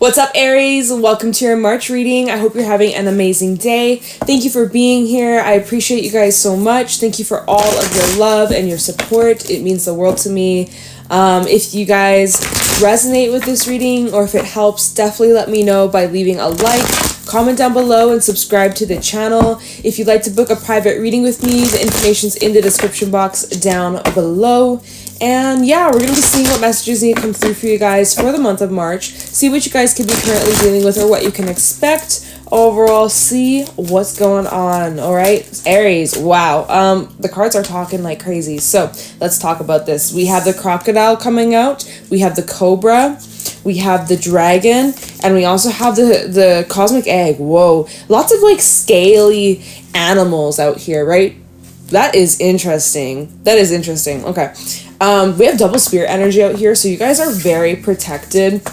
What's up, Aries? Welcome to your March reading. I hope you're having an amazing day. Thank you for being here. I appreciate you guys so much. Thank you for all of your love and your support. It means the world to me. If you guys resonate with this reading or if it helps, definitely let me know by leaving a like, comment down below, and subscribe to the channel. If you'd like to book a private reading with me, the information's in the description box down below. And yeah, we're going to be seeing what messages need to come through for you guys for the month of March. See what you guys could be currently dealing with or what you can expect. Overall, see what's going on. All right, Aries. Wow. The cards are talking like crazy. So let's talk about this. We have the crocodile coming out. We have the cobra. We have the dragon. And we also have the cosmic egg. Whoa. Lots of like scaly animals out here, right? That is interesting. Okay. We have double spirit energy out here, so you guys are very protected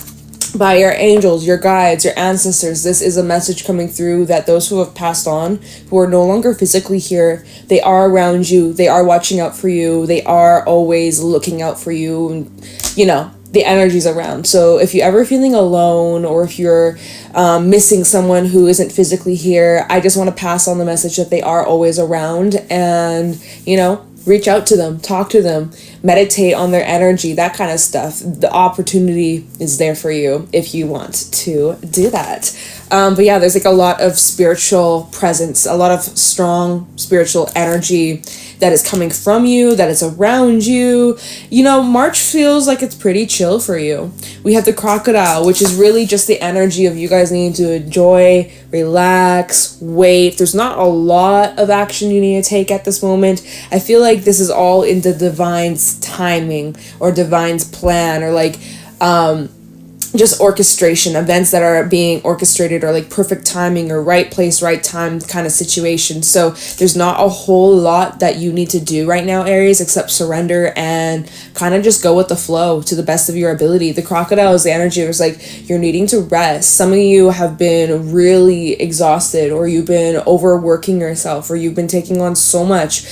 by your angels, your guides, your ancestors. This is a message coming through that those who have passed on, who are no longer physically here, they are around you, they are watching out for you, they are always looking out for you, and, you know, the energy's around. So if you're ever feeling alone or if you're missing someone who isn't physically here, I just want to pass on the message that they are always around, and, you know, reach out to them, talk to them, meditate on their energy, that kind of stuff. The opportunity is there for you if you want to do that. But yeah, there's like a lot of spiritual presence, a lot of strong spiritual energy that is coming from you, that is around you. You know, March feels like it's pretty chill for you. We have the crocodile, which is really just the energy of you guys needing to enjoy, relax, wait. There's not a lot of action you need to take at this moment. I feel like this is all in the divine's timing or divine's plan, or like just orchestration, events that are being orchestrated, or like perfect timing or right place, right time kind of situation. So there's not a whole lot that you need to do right now, Aries, except surrender and kind of just go with the flow to the best of your ability. The crocodile is the energy. It's like you're needing to rest. Some of you have been really exhausted, or you've been overworking yourself, or you've been taking on so much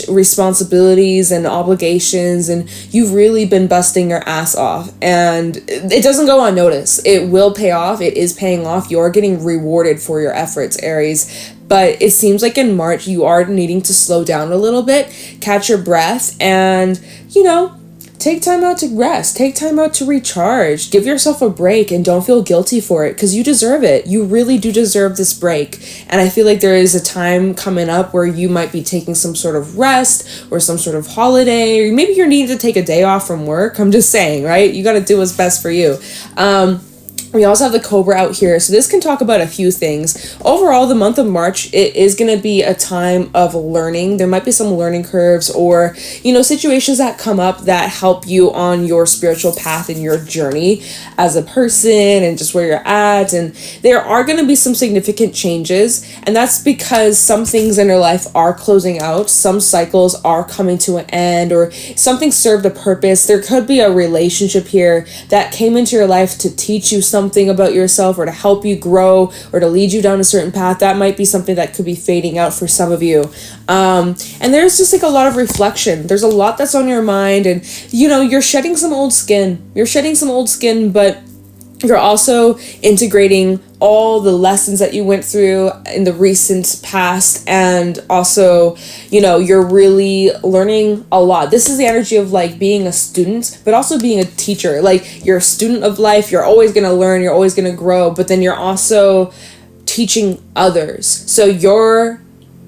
responsibilities and obligations, and you've really been busting your ass off, and it doesn't go unnoticed. It will pay off. It is paying off. You're getting rewarded for your efforts, Aries. But it seems like in March, you are needing to slow down a little bit, catch your breath, and, you know, take time out to rest. Take time out to recharge. Give yourself a break and don't feel guilty for it, because you deserve it. You really do deserve this break. And I feel like there is a time coming up where you might be taking some sort of rest or some sort of holiday, or maybe you're needing to take a day off from work. I'm just saying, right? You got to do what's best for you. We also have the cobra out here, so this can talk about a few things. Overall, the month of March, it is going to be a time of learning. There might be some learning curves, or, you know, situations that come up that help you on your spiritual path and your journey as a person and just where you're at. And there are going to be some significant changes, and that's because some things in your life are closing out. Some cycles are coming to an end, or something served a purpose. There could be a relationship here that came into your life to teach you something about yourself, or to help you grow, or to lead you down a certain path. That might be something that could be fading out for some of you. And there's just like a lot of reflection. There's a lot that's on your mind, and, you know, you're shedding some old skin. But you're also integrating all the lessons that you went through in the recent past, and also, you know, you're really learning a lot. This is the energy of like being a student, but also being a teacher. Like, you're a student of life. You're always going to learn. You're always going to grow, but then you're also teaching others. So your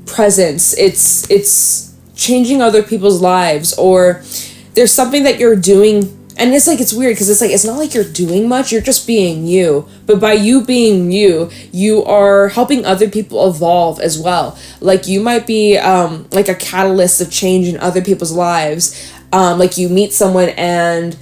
presence, it's changing other people's lives, or there's something that you're doing. And it's like, it's weird because it's like, it's not like you're doing much, you're just being you. But by you being you, you are helping other people evolve as well. Like, you might be like a catalyst of change in other people's lives. Like, you meet someone and,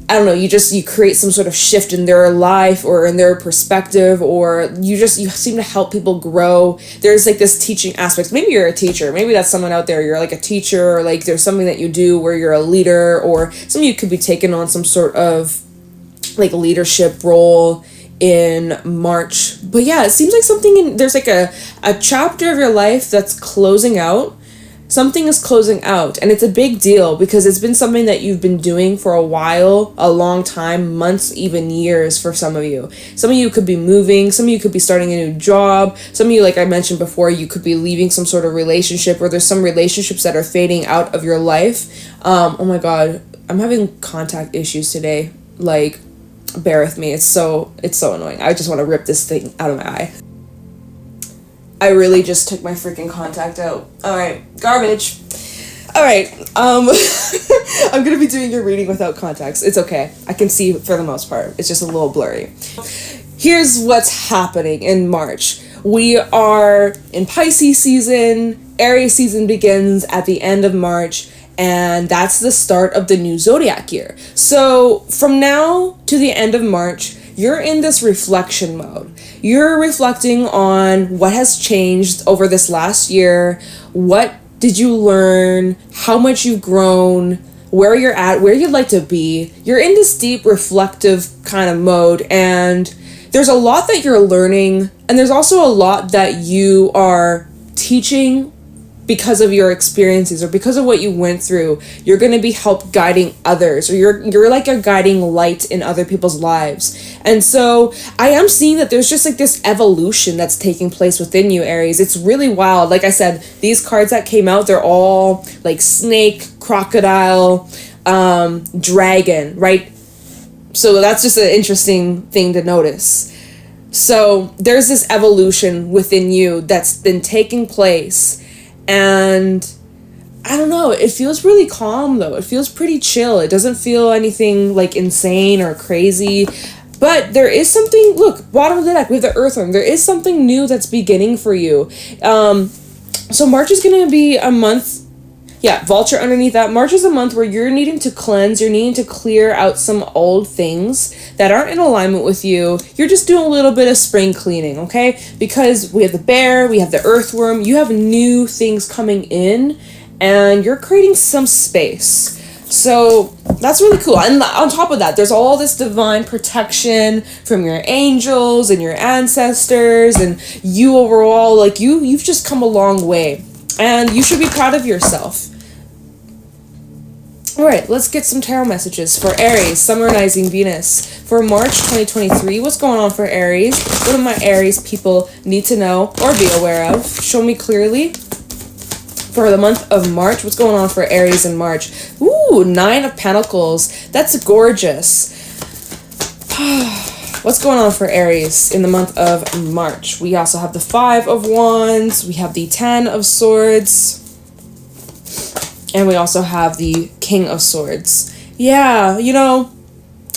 I don't know, you create some sort of shift in their life or in their perspective, or you seem to help people grow. There's like this teaching aspect. Maybe you're a teacher. Maybe that's someone out there. You're like a teacher, or like there's something that you do where you're a leader, or some of you could be taking on some sort of like leadership role in March. But yeah, it seems like there's like a chapter of your life that's closing out. something is closing out, and it's a big deal because it's been something that you've been doing for a while, a long time, months, even years for some of you. Some of you could be moving, some of you could be starting a new job, some of you, like I mentioned before, you could be leaving some sort of relationship, or there's some relationships that are fading out of your life. Oh my god, I'm having contact issues today. Like, bear with me, it's so annoying. I just want to rip this thing out of my eye. I really just took my freaking contact out. Alright, garbage. Alright, I'm gonna be doing your reading without contacts. It's okay. I can see for the most part. It's just a little blurry. Here's what's happening in March. We are in Pisces season. Aries season begins at the end of March, and that's the start of the new zodiac year. So from now to the end of March, you're in this reflection mode. You're reflecting on what has changed over this last year. What did you learn? How much you've grown? Where you're at? Where you'd like to be? You're in this deep reflective kind of mode, and there's a lot that you're learning, and there's also a lot that you are teaching because of your experiences or because of what you went through. You're going to be help guiding others, or you're like a guiding light in other people's lives. And so I am seeing that there's just like this evolution that's taking place within you, Aries. It's really wild. Like I said, these cards that came out, they're all like snake, crocodile, dragon, right? So that's just an interesting thing to notice. So there's this evolution within you that's been taking place. And I don't know, it feels really calm though. It feels pretty chill. It doesn't feel anything like insane or crazy. But there is something, look, bottom of the deck, we have the Earthworm. There is something new that's beginning for you. So March is going to be a month. Yeah, Vulture underneath that. March is a month where you're needing to cleanse. You're needing to clear out some old things that aren't in alignment with you. You're just doing a little bit of spring cleaning, okay? Because we have the Bear, we have the Earthworm. You have new things coming in, and you're creating some space. So that's really cool. And on top of that, there's all this divine protection from your angels and your ancestors, and you overall, like you've just come a long way. And you should be proud of yourself. Alright, let's get some tarot messages for Aries, Summarizing Venus. For March 2023, what's going on for Aries? What do my Aries people need to know or be aware of? Show me clearly. For the month of March, what's going on for Aries in March? Ooh, 9 of Pentacles. That's gorgeous. What's going on for Aries in the month of March? We also have the 5 of Wands. We have the 10 of Swords. And we also have the King of Swords. Yeah, you know,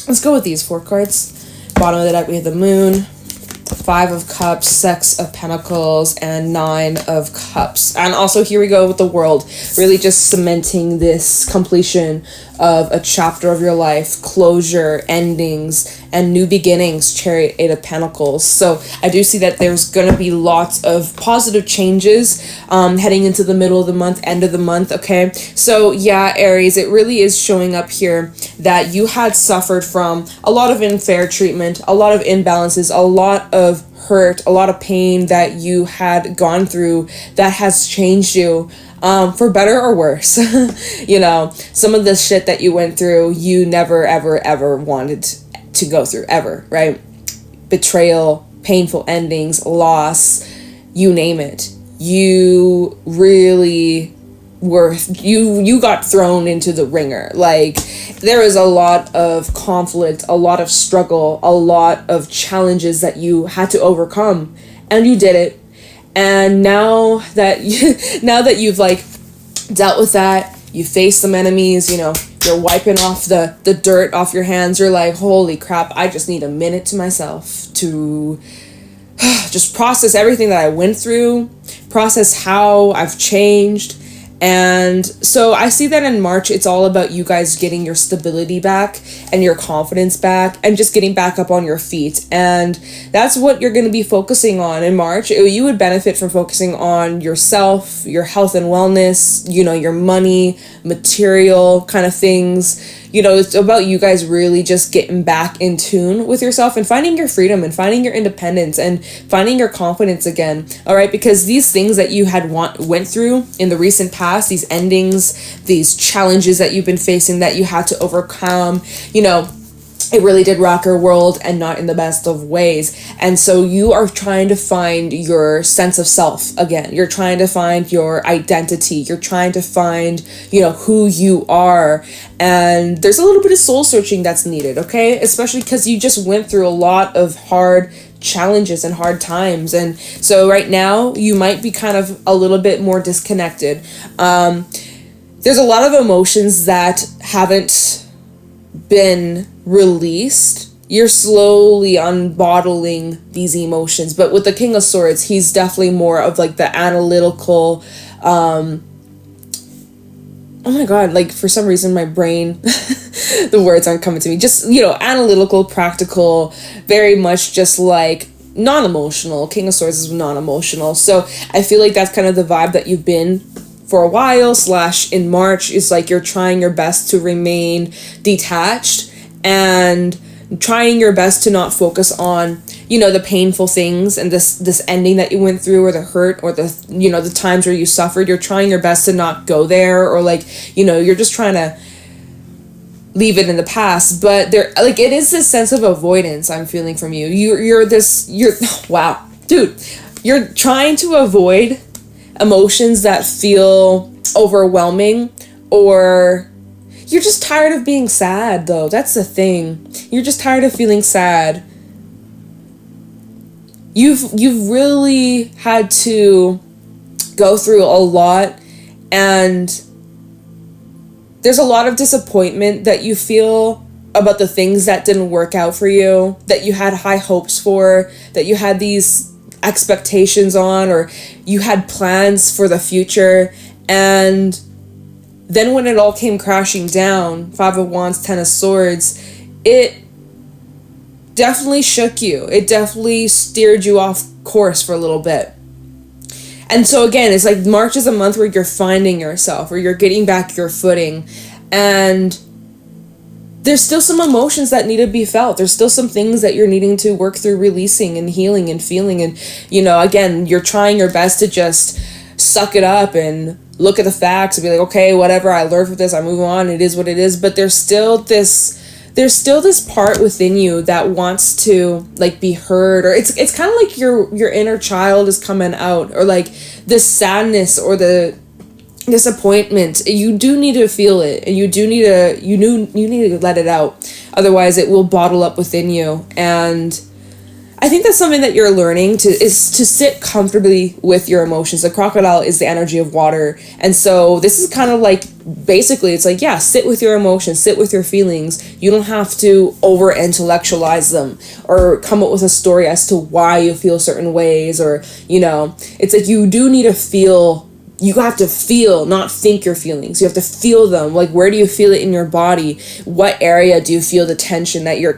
let's go with these 4 cards. Bottom of the deck, we have the Moon, 5 of Cups, 6 of Pentacles, and 9 of Cups. And also here we go with the World, really just cementing this completion of a chapter of your life, closure, endings, and new beginnings, Chariot, 8 of Pentacles. So I do see that there's going to be lots of positive changes heading into the middle of the month, end of the month, okay? So yeah, Aries, it really is showing up here that you had suffered from a lot of unfair treatment, a lot of imbalances, a lot of hurt, a lot of pain that you had gone through that has changed you. For better or worse. You know, some of the shit that you went through, you never, ever, ever wanted to go through, ever, right? Betrayal, painful endings, loss, you name it. You really were, you got thrown into the ringer. Like, there was a lot of conflict, a lot of struggle, a lot of challenges that you had to overcome, and you did it. And now that you've like dealt with that, you face some enemies, you know, you're wiping off the dirt off your hands, you're like, holy crap, I just need a minute to myself to just process everything that I went through, process how I've changed. And so I see that in March, it's all about you guys getting your stability back and your confidence back and just getting back up on your feet. And that's what you're going to be focusing on in March. You would benefit from focusing on yourself, your health and wellness, you know, your money, material kind of things, it's about you guys really just getting back in tune with yourself and finding your freedom and finding your independence and finding your confidence again. All right, because these things that you had went through in the recent past, these endings, these challenges that you've been facing that you had to overcome, it really did rock your world, and not in the best of ways. And so you are trying to find your sense of self again. You're trying to find your identity. You're trying to find, who you are. And there's a little bit of soul searching that's needed, okay? Especially because you just went through a lot of hard challenges and hard times. And so right now you might be kind of a little bit more disconnected. There's a lot of emotions that haven't been released. You're slowly unbottling these emotions, but with the King of Swords, he's definitely more of like the analytical, oh my god, like for some reason my brain the words aren't coming to me, just analytical, practical, very much just like non-emotional. King of Swords is non-emotional, so I feel like that's kind of the vibe that you've been for a while / in March. Is like you're trying your best to remain detached and trying your best to not focus on the painful things and this ending that you went through, or the hurt, or the times where you suffered. You're trying your best to not go there, or you're just trying to leave it in the past. But there, like, it is this sense of avoidance I'm feeling from you. You're wow, dude, you're trying to avoid emotions that feel overwhelming, or you're just tired of being sad, though. That's the thing. You're just tired of feeling sad. You've really had to go through a lot, and there's a lot of disappointment that you feel about the things that didn't work out for you, that you had high hopes for, that you had these expectations on, or you had plans for the future. And then when it all came crashing down, 5 of Wands, 10 of Swords, it definitely shook you. It definitely steered you off course for a little bit. And so again, it's like March is a month where you're finding yourself, or you're getting back your footing, and there's still some emotions that need to be felt. There's still some things that you're needing to work through releasing and healing and feeling. And, again, you're trying your best to just suck it up and look at the facts and be like, okay, whatever, I learned from this, I move on, it is what it is. But there's still this part within you that wants to be heard, or it's kind of like your inner child is coming out, or like the sadness or the disappointment. You do need to feel it, and you need to let it out. Otherwise it will bottle up within you. And I think that's something that you're learning to sit comfortably with your emotions. The crocodile is the energy of water. And so this is kind of basically, it's sit with your emotions, sit with your feelings. You don't have to over intellectualize them or come up with a story as to why you feel certain ways, or, it's you do need to feel. You have to feel, not think your feelings. You have to feel them. Where do you feel it in your body? What area do you feel the tension that you're,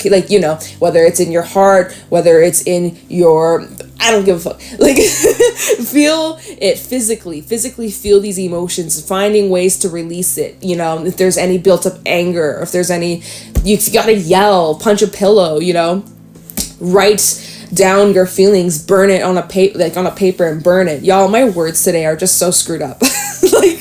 whether it's in your heart, whether it's in your, I don't give a fuck. Feel it physically feel these emotions, finding ways to release it. If there's any built up anger, or if there's any, you gotta yell, punch a pillow, write down your feelings, burn it on a paper and burn it. Y'all, my words today are just so screwed up.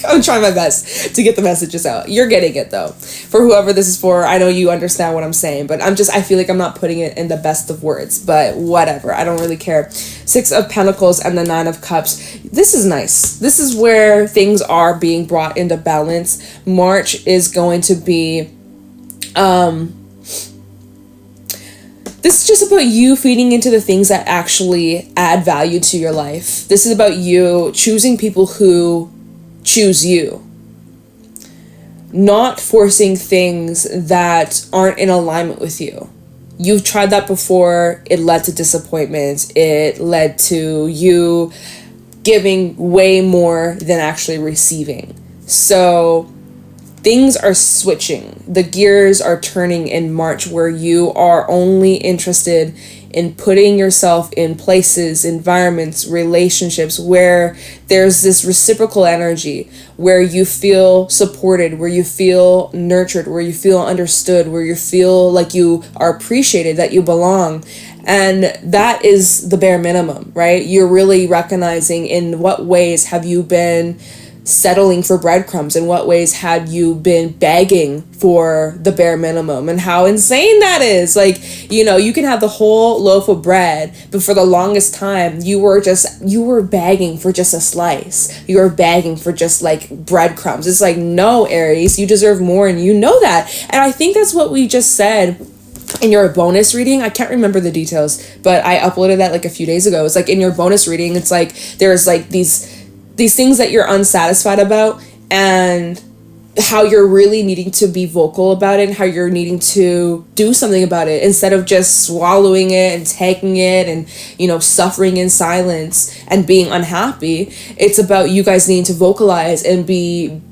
I'm trying my best to get the messages out. You're getting it though. For whoever this is for, I know you understand what I'm saying, but I feel like I'm not putting it in the best of words, but whatever. I don't really care. 6 of Pentacles and the 9 of Cups. This is nice. This is where things are being brought into balance. March is going to be, this is just about you feeding into the things that actually add value to your life. This is about you choosing people who choose you. Not forcing things that aren't in alignment with you. You've tried that before. It led to disappointment. It led to you giving way more than actually receiving. So things are switching. The gears are turning in March, where you are only interested in putting yourself in places, environments, relationships where there's this reciprocal energy, where you feel supported, where you feel nurtured, where you feel understood, where you feel like you are appreciated, that you belong. And that is the bare minimum, right? You're really recognizing in what ways have you been settling for breadcrumbs, in what ways had you been begging for the bare minimum, and how insane that is. Like, you know, you can have the whole loaf of bread, but for the longest time you were begging for just a slice, you were begging for just like breadcrumbs. It's like, no, Aries, you deserve more, and you know that. And I think that's what we just said in your bonus reading. I can't remember the details, but I uploaded that like a few days ago. It's like in your bonus reading, it's like there's like these things that you're unsatisfied about, and how you're really needing to be vocal about it, and how you're needing to do something about it instead of just swallowing it and taking it and, you know, suffering in silence and being unhappy. It's about you guys needing to vocalize and be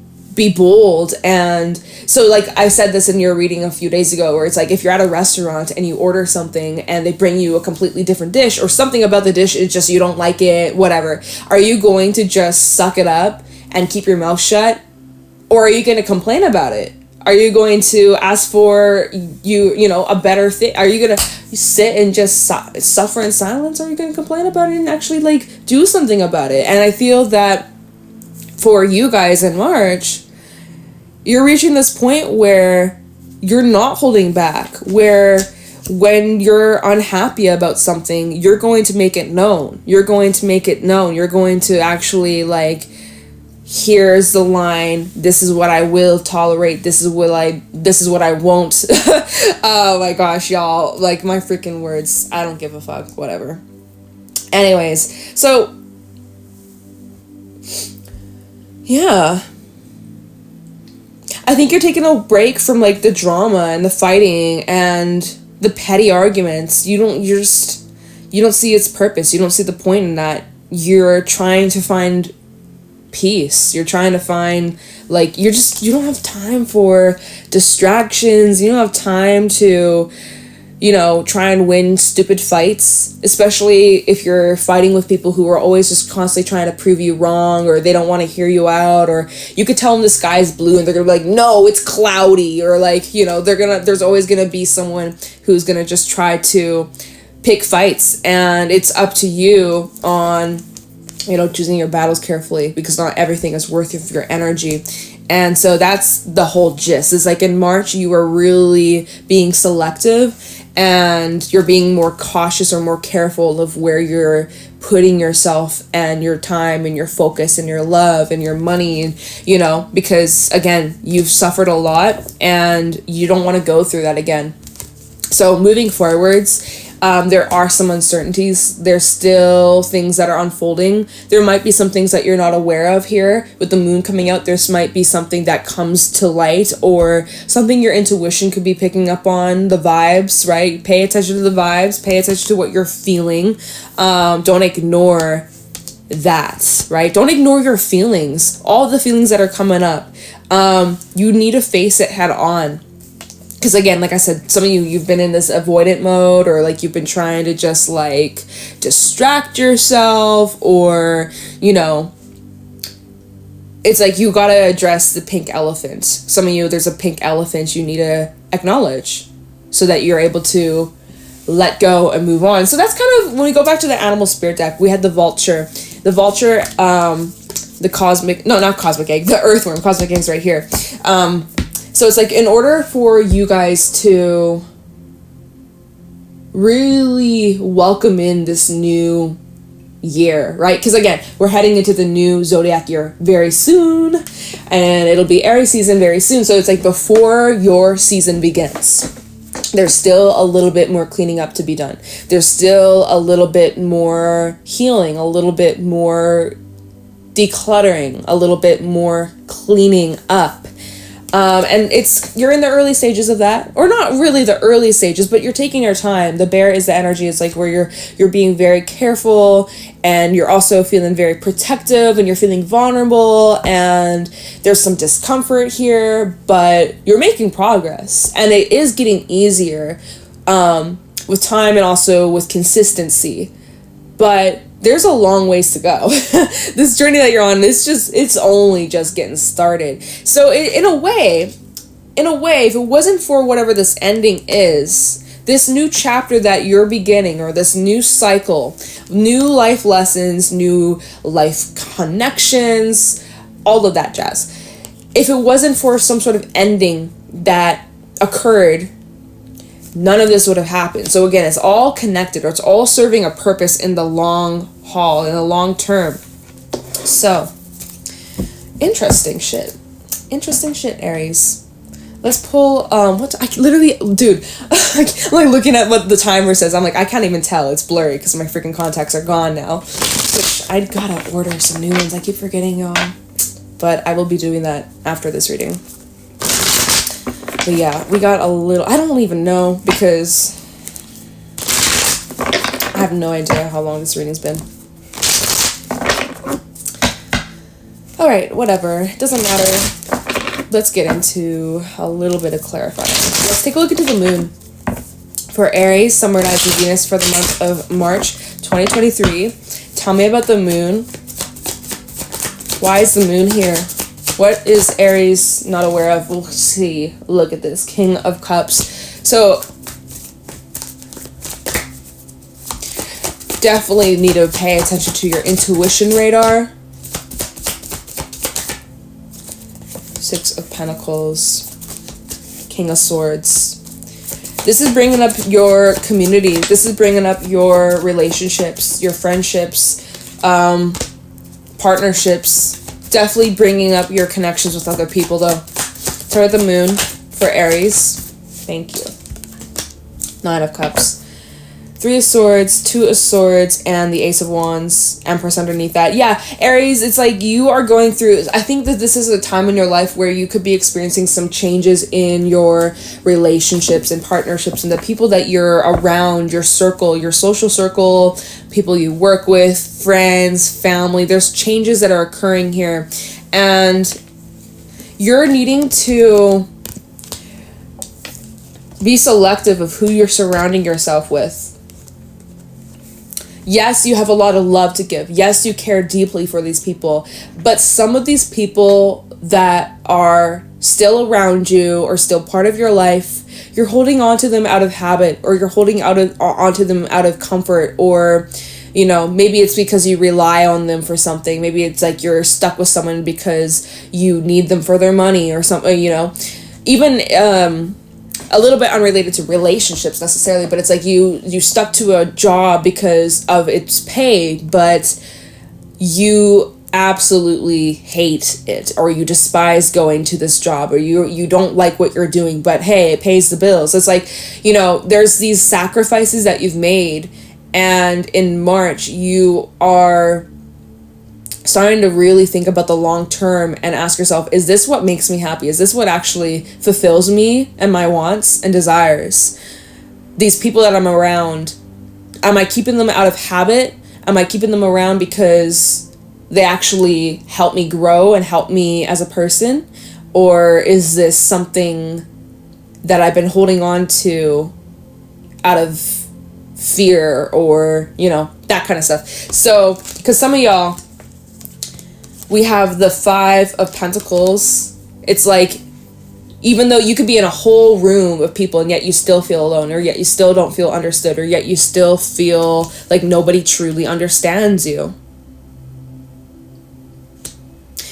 bold. And so, like I said this in your reading a few days ago, where it's like, if you're at a restaurant and you order something and they bring you a completely different dish, or something about the dish is just you don't like it, whatever, are you going to just suck it up and keep your mouth shut, or are you going to complain about it? Are you going to ask for you know, a better thing? Are you going to sit and just suffer in silence? Or are you going to complain about it and actually like do something about it? And I feel that for you guys in March, you're reaching this point where you're not holding back, where when you're unhappy about something, you're going to make it known. You're going to make it known. You're going to actually like, here's the line. This is what I will tolerate. This is what I won't. Oh my gosh, y'all. Like, my freaking words. I don't give a fuck. Whatever. Anyways, so yeah, I think you're taking a break from like the drama and the fighting and the petty arguments. You don't see its purpose. You don't see the point in that. You're trying to find peace. You're trying to find, like, you don't have time for distractions. You don't have time to, you know, try and win stupid fights, especially if you're fighting with people who are always just constantly trying to prove you wrong, or they don't want to hear you out, or you could tell them the sky's blue and they're gonna be like, no, it's cloudy, or like, you know, there's always gonna be someone who's gonna just try to pick fights. And it's up to you on, you know, choosing your battles carefully, because not everything is worth your energy. And so that's the whole gist. Is like, in March, you are really being selective, and you're being more cautious or more careful of where you're putting yourself and your time and your focus and your love and your money, and, you know, because again, you've suffered a lot and you don't want to go through that again. So moving forwards, there are some uncertainties. There's still things that are unfolding. There might be some things that you're not aware of here. With the moon coming out, there might be something that comes to light, or something your intuition could be picking up on, the vibes, right? Pay attention to the vibes. Pay attention to what you're feeling. Don't ignore that, right? Don't ignore your feelings. All the feelings that are coming up. You need to face it head on. Because again, like I said, some of you've been in this avoidant mode, or like you've been trying to just like distract yourself, or, you know, it's like you gotta address the pink elephant. Some of you, there's a pink elephant you need to acknowledge so that you're able to let go and move on. So that's kind of, when we go back to the animal spirit deck, we had the vulture. The vulture, the cosmic, no, not cosmic egg, the earthworm. Cosmic egg's right here. So it's like, in order for you guys to really welcome in this new year, right? Because again, we're heading into the new zodiac year very soon, and it'll be Aries season very soon. So it's like, before your season begins, there's still a little bit more cleaning up to be done. There's still a little bit more healing, a little bit more decluttering, a little bit more cleaning up. And you're in the early stages of that, or not really the early stages, but you're taking your time. The bear is the energy. It's like where you're being very careful and you're also feeling very protective, and you're feeling vulnerable, and there's some discomfort here, but you're making progress, and it is getting easier with time and also with consistency. But there's a long ways to go. This journey that you're on, it's only just getting started. So in a way, if it wasn't for whatever this ending is, this new chapter that you're beginning, or this new cycle, new life lessons, new life connections, all of that jazz. If it wasn't for some sort of ending that occurred, none of this would have happened. So again, it's all connected, or it's all serving a purpose in the long haul, in the long term. So, interesting shit, Aries. Let's pull, I'm like looking at what the timer says. I'm like, I can't even tell. It's blurry because my freaking contacts are gone now. Which I gotta order some new ones. I keep forgetting, y'all. But I will be doing that after this reading. But yeah, we got a little, I don't even know, because I have no idea how long this reading's been. Alright, whatever. It doesn't matter. Let's get into a little bit of clarifying. Let's take a look into the moon for Aries, Sun, Moon, Rising, Venus for the month of March 2023. Tell me about the moon. Why is the moon here? What is Aries not aware of? We'll see. Look at this. King of Cups. So, definitely need to pay attention to your intuition radar. Six of Pentacles, King of Swords. This is bringing up your community. This is bringing up your relationships, your friendships, partnerships. Definitely bringing up your connections with other people, though. Start at the moon for Aries. Thank you. Nine of Cups. Three of Swords, Two of Swords, and the Ace of Wands, Empress underneath that. Yeah, Aries, it's like you are going through, I think that this is a time in your life where you could be experiencing some changes in your relationships and partnerships and the people that you're around, your circle, your social circle, people you work with, friends, family. There's changes that are occurring here, and you're needing to be selective of who you're surrounding yourself with. Yes, you have a lot of love to give. Yes, you care deeply for these people. But some of these people that are still around you or still part of your life, you're holding on to them out of habit, or you're holding onto them out of comfort, or, you know, maybe it's because you rely on them for something. Maybe it's like you're stuck with someone because you need them for their money or something, you know. Even a little bit unrelated to relationships necessarily, but it's like you stuck to a job because of its pay, but you absolutely hate it, or you despise going to this job, or you don't like what you're doing, but hey, it pays the bills. It's like, you know, there's these sacrifices that you've made, and in March you are starting to really think about the long term and ask yourself, is this what makes me happy? Is this what actually fulfills me and my wants and desires? These people that I'm around, am I keeping them out of habit? Am I keeping them around because they actually help me grow and help me as a person? Or is this something that I've been holding on to out of fear, or, you know, that kind of stuff? So, because some of y'all, we have the Five of Pentacles. It's like, even though you could be in a whole room of people and yet you still feel alone, or yet you still don't feel understood, or yet you still feel like nobody truly understands you.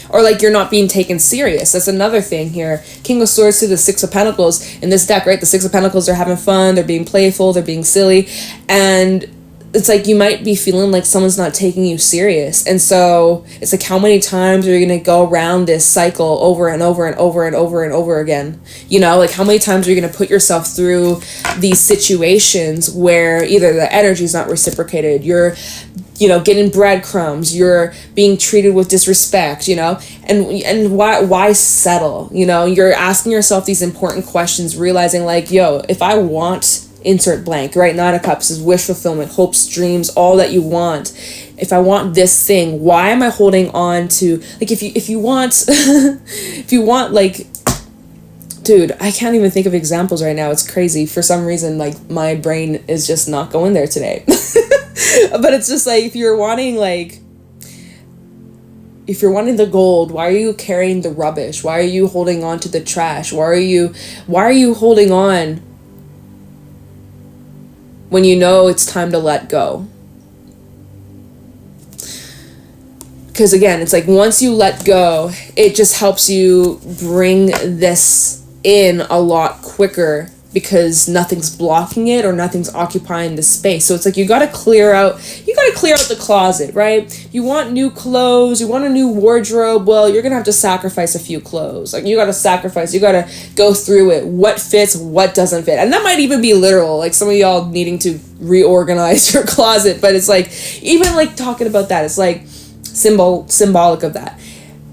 Or like you're not being taken serious. That's another thing here. King of Swords to the Six of Pentacles. In this deck, right, the Six of Pentacles are having fun, they're being playful, they're being silly, and it's like you might be feeling like someone's not taking you serious. And so it's like, how many times are you going to go around this cycle over and over and over and over and over again? You know, like how many times are you going to put yourself through these situations where either the energy is not reciprocated, you're, you know, getting breadcrumbs, you're being treated with disrespect, you know, and why settle? You know, you're asking yourself these important questions, realizing like, yo, if I want insert blank, right? Nine of Cups is wish fulfillment, hopes, dreams, all that you want. if I want this thing, why am I holding on to, like, if you want, if you want, like, dude, I can't even think of examples right now. It's crazy. For some reason, like, my brain is just not going there today. But it's just like, if you're wanting the gold, why are you carrying the rubbish? Why are you holding on to the trash? Why are you holding on when you know it's time to let go? Because again, it's like, once you let go, it just helps you bring this in a lot quicker, because nothing's blocking it or nothing's occupying the space. So it's like, you got to clear out the closet, right? You want new clothes, you want a new wardrobe. Well, you're gonna have to sacrifice a few clothes. Like, you got to go through it, what fits, what doesn't fit. And that might even be literal, like some of y'all needing to reorganize your closet. But it's like, even like talking about that, it's like symbolic of that.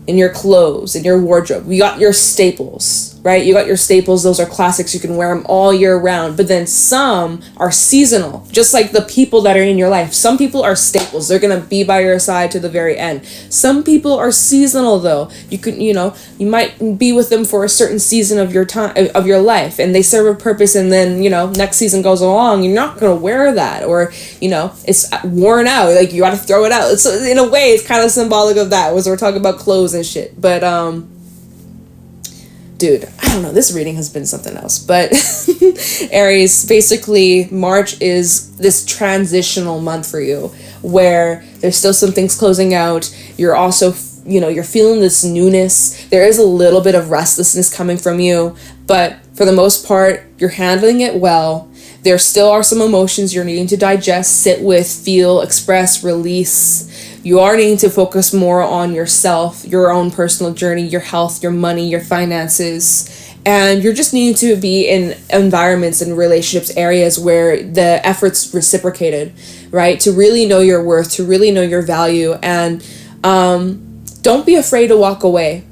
In your clothes, in your wardrobe, you got your staples, right? You got your staples. Those are classics. You can wear them all year round. But then some are seasonal, just like the people that are in your life. Some people are staples. They're going to be by your side to the very end. Some people are seasonal, though. You might be with them for a certain season of your time, of your life, and they serve a purpose. And then, next season goes along, you're not going to wear that, or, it's worn out. Like, you got to throw it out. So in a way, it's kind of symbolic of that, as we're talking about clothes and shit. But, dude, I don't know, this reading has been something else. But Aries, basically March is this transitional month for you, where there's still some things closing out. You're also, you're feeling this newness. There is a little bit of restlessness coming from you, but for the most part, you're handling it well. There still are some emotions you're needing to digest, sit with, feel, express, release. You are needing to focus more on yourself, your own personal journey, your health, your money, your finances. And you're just needing to be in environments and relationships, areas where the effort's reciprocated, right? To really know your worth, to really know your value. And don't be afraid to walk away.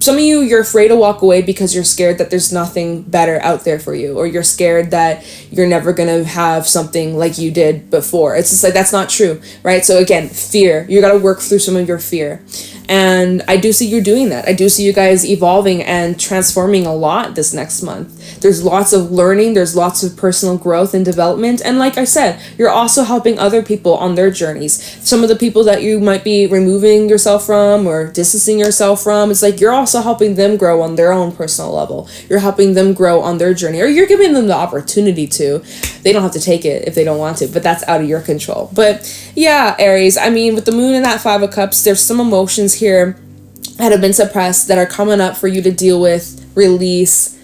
Some of you're afraid to walk away because you're scared that there's nothing better out there for you, or you're scared that you're never going to have something like you did before. It's just like, that's not true, right? So again, fear. You got to work through some of your fear. And I do see you doing that. I do see you guys evolving and transforming a lot this next month. There's lots of learning. There's lots of personal growth and development. And like I said, you're also helping other people on their journeys. Some of the people that you might be removing yourself from or distancing yourself from, it's like you're also helping them grow on their own personal level. You're helping them grow on their journey, or you're giving them the opportunity to. They don't have to take it if they don't want to, but that's out of your control. But yeah, Aries, I mean, with the moon and that 5 of Cups, there's some emotions here that have been suppressed that are coming up for you to deal with, release.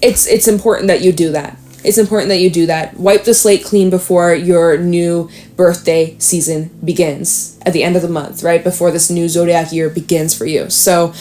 It's important that you do that. It's important that you do that. Wipe the slate clean before your new birthday season begins at the end of the month, right? Before this new zodiac year begins for you. So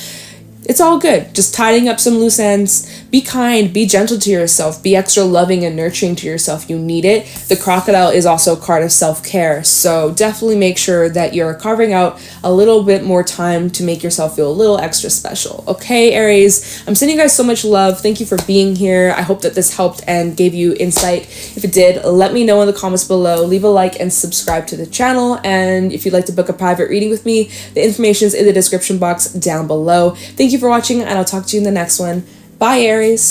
it's all good. Just tidying up some loose ends. Be kind, be gentle to yourself, be extra loving and nurturing to yourself. You need it. The crocodile is also a card of self-care. So definitely make sure that you're carving out a little bit more time to make yourself feel a little extra special. Okay, Aries? I'm sending you guys so much love. Thank you for being here. I hope that this helped and gave you insight. If it did, let me know in the comments below. Leave a like and subscribe to the channel. And if you'd like to book a private reading with me, the information's in the description box down below. Thank you for watching, and I'll talk to you in the next one. Bye, Aries.